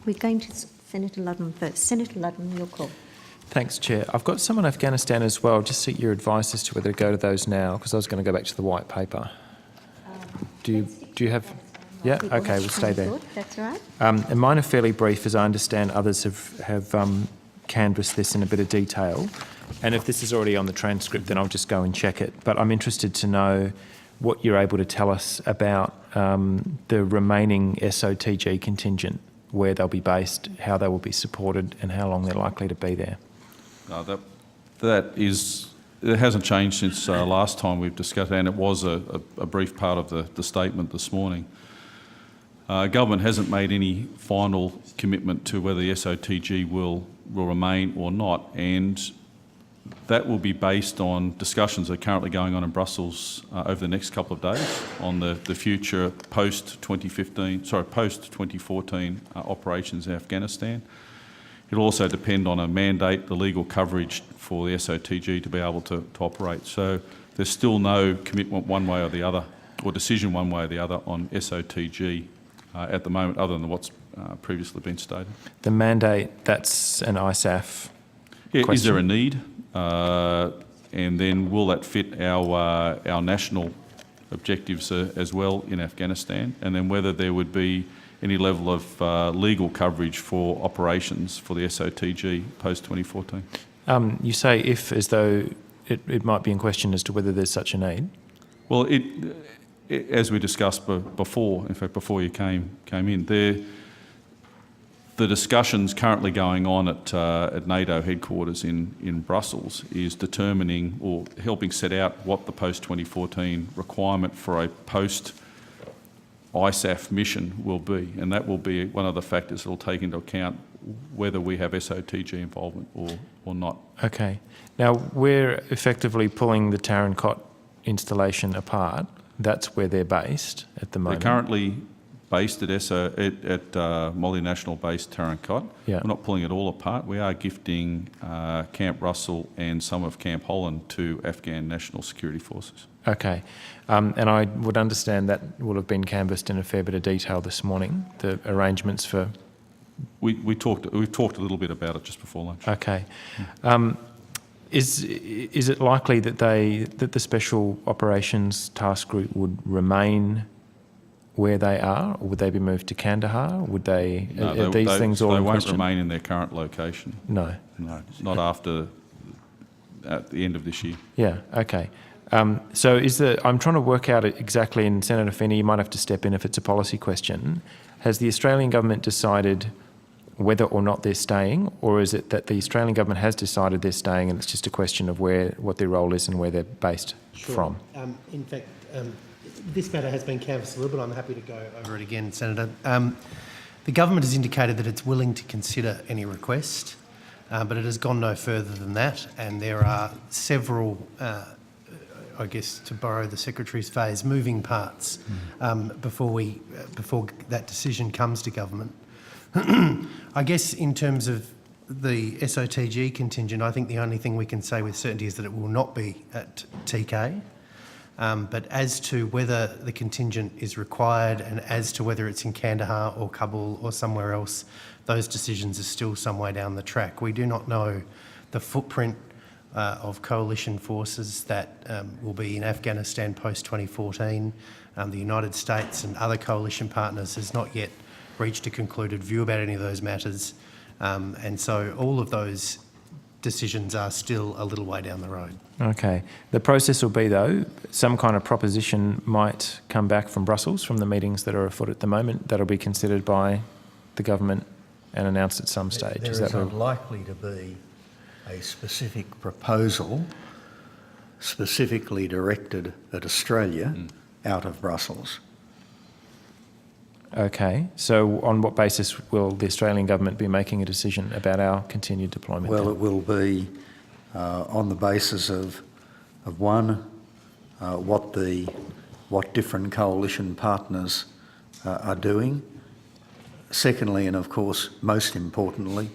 We're going to Senator Ludlam first. Senator Ludlam, your call. Thanks, Chair. I've got some on Afghanistan as well. Just seek your advice as to whether to go to those now, because I was going to go back to the white paper. Do you have... Yeah, okay, we'll stay there. That's all right. And mine are fairly brief, as I understand others have canvassed this in a bit of detail. And if this is already on the transcript, then I'll just go and check it. But I'm interested to know what you're able to tell us about the remaining SOTG contingent, where they'll be based, how they will be supported, and how long they're likely to be there. It hasn't changed since last time we've discussed it, and it was a brief part of the statement this morning. Government hasn't made any final commitment to whether the SOTG will remain or not, and that will be based on discussions that are currently going on in Brussels over the next couple of days on the future post-2014 operations in Afghanistan. It'll also depend on a mandate, the legal coverage for the SOTG to be able to operate. So there's still no commitment one way or the other, or decision one way or the other on SOTG at the moment, other than what's previously been stated. The mandate, that's an ISAF question. Is there a need? And then will that fit our national objectives as well in Afghanistan? And then whether there would be any level of legal coverage for operations for the SOTG post-2014? You say if, as though it might be in question as to whether there's such a need? Well, as we discussed before, in fact, before you came in, the discussions currently going on at NATO headquarters in Brussels is determining or helping set out what the post-2014 requirement for a post-ISAF mission will be, and that will be one of the factors that will take into account whether we have SOTG involvement or not. Okay. Now, we're effectively pulling the Tarancot installation apart. That's where they're based at the moment. They're currently based at multinational base Tarancot. Yeah. We're not pulling it all apart. We are gifting Camp Russell and some of Camp Holland to Afghan National Security Forces. Okay. And I would understand that will have been canvassed in a fair bit of detail this morning, the arrangements for... We've talked a little bit about it just before lunch. Okay. Is it likely that the Special Operations Task Group would remain where they are, or would they be moved to Kandahar? Would they? No, are these things all in question? They won't remain in their current location. No. No, not at the end of this year. Yeah. Okay. So I'm trying to work out exactly, and Senator Finney, you might have to step in if it's a policy question. Has the Australian government decided whether or not they're staying, or is it that the Australian government has decided they're staying and it's just a question of what their role is and where they're based from? In fact, this matter has been canvassed a little bit. I'm happy to go over it again, Senator. The government has indicated that it's willing to consider any request, but it has gone no further than that, and there are several, I guess, to borrow the Secretary's phrase, moving parts before that decision comes to government. I guess in terms of the SOTG contingent, I think the only thing we can say with certainty is that it will not be at TK. But as to whether the contingent is required and as to whether it's in Kandahar or Kabul or somewhere else, those decisions are still some way down the track. We do not know the footprint of coalition forces that will be in Afghanistan post-2014. The United States and other coalition partners has not yet reached a concluded view about any of those matters. And so all of those decisions are still a little way down the road. Okay. The process will be, though, some kind of proposition might come back from Brussels from the meetings that are afoot at the moment that'll be considered by the government and announced at some stage. There is unlikely to be a specific proposal specifically directed at Australia out of Brussels. Okay, so on what basis will the Australian government be making a decision about our continued deployment? Well, it will be on the basis of one, what different coalition partners are doing. Secondly, and of course most importantly,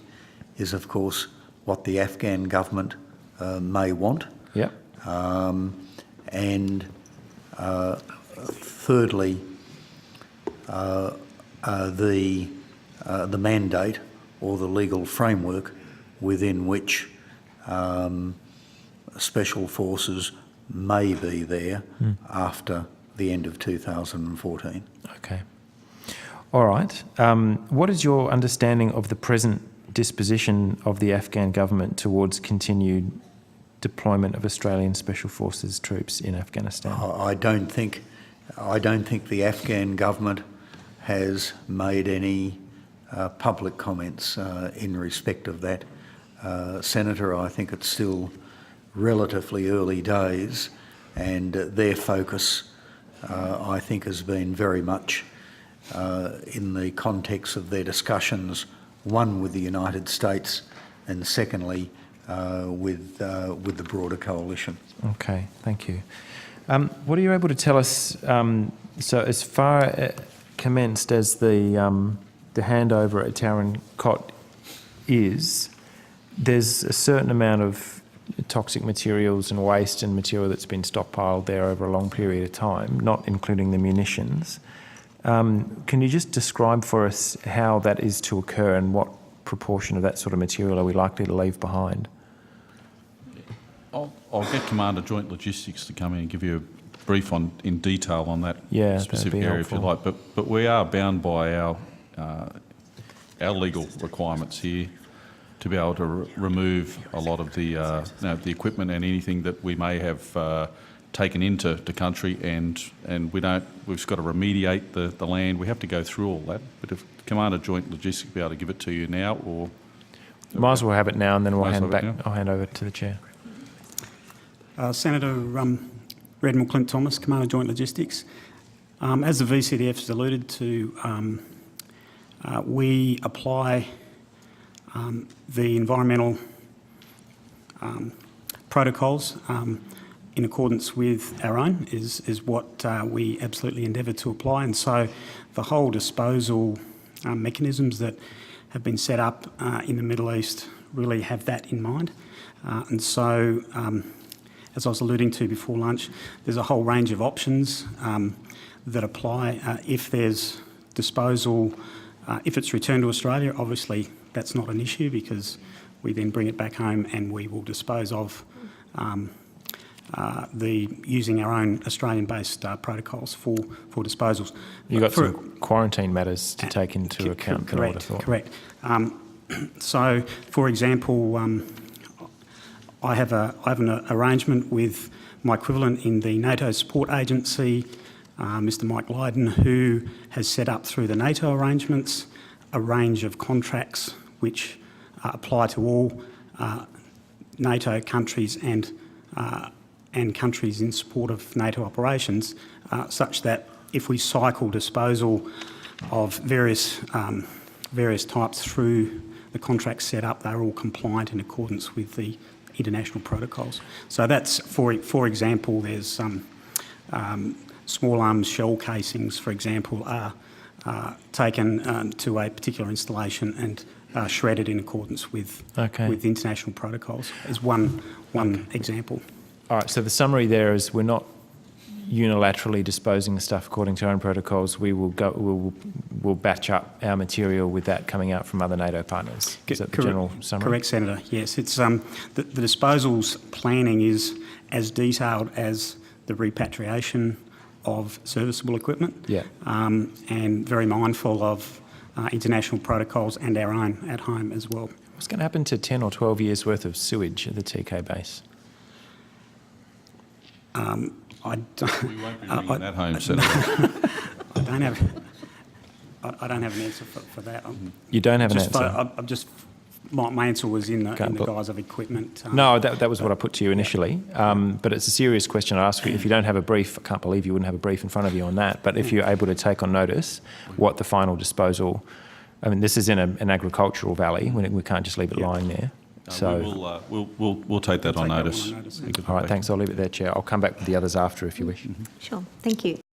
is of course what the Afghan government may want. Yeah. And thirdly, the the mandate or the legal framework within which special forces may be there after the end of 2014. Okay. All right. What is your understanding of the present disposition of the Afghan government towards continued deployment of Australian Special Forces troops in Afghanistan? I don't think the Afghan government has made any public comments in respect of that. Senator, I think it's still relatively early days, and their focus, I think, has been very much in the context of their discussions, one with the United States and secondly with the broader coalition. Okay, thank you. What are you able to tell us, so as far commenced as the handover at Tarin Kot is, there's a certain amount of toxic materials and waste and material that's been stockpiled there over a long period of time, not including the munitions. Can you just describe for us how that is to occur and what proportion of that sort of material are we likely to leave behind? I'll get Commander Joint Logistics to come in and give you a brief in detail on that specific area if you like. But we are bound by our legal requirements here to be able to remove a lot of the the equipment and anything that we may have taken into the country, and we've got to remediate the land. We have to go through all that. But if Commander Joint Logistics be able to give it to you now, or might as well have it now, and then I'll hand over to the chair. Senator Redmond Clint Thomas, Commander Joint Logistics. As the VCDF has alluded to, we apply the environmental protocols in accordance with our own is what we absolutely endeavour to apply, and so the whole disposal mechanisms that have been set up in the Middle East really have that in mind, and so as I was alluding to before lunch, there's a whole range of options that apply if there's disposal. If it's returned to Australia, obviously that's not an issue because we then bring it back home and we will dispose of using our own Australian-based protocols for disposals. You've got some quarantine matters to take into account. Correct. So, for example, I have an arrangement with my equivalent in the NATO support agency, Mr. Mike Lydon, who has set up through the NATO arrangements a range of contracts which apply to all NATO countries and countries in support of NATO operations, such that if we cycle disposal of various types through the contracts set up, they're all compliant in accordance with the international protocols. So that's, for example, there's some small arms shell casings, for example, are taken to a particular installation and shredded in accordance with international protocols, as one example. All right, so the summary there is we're not unilaterally disposing the stuff according to our own protocols. We'll batch up our material with that coming out from other NATO partners. Is that the general summary? Correct, Senator. Yes, it's the disposals planning is as detailed as the repatriation of serviceable equipment. Yeah. And very mindful of international protocols and our own at home as well. What's going to happen to 10 or 12 years worth of sewage at the TK base? we won't be bringing that home, Senator. I don't have an answer for that. You don't have an answer? My answer was in the guise of equipment. No, that was what I put to you initially. But it's a serious question I ask you. If you don't have a brief, I can't believe you wouldn't have a brief in front of you on that. But if you're able to take on notice what the final disposal, I mean, this is in an agricultural valley. We can't just leave it lying there. So we'll take that on notice. All right, thanks. I'll leave it there, Chair. I'll come back with the others after if you wish. Sure. Thank you.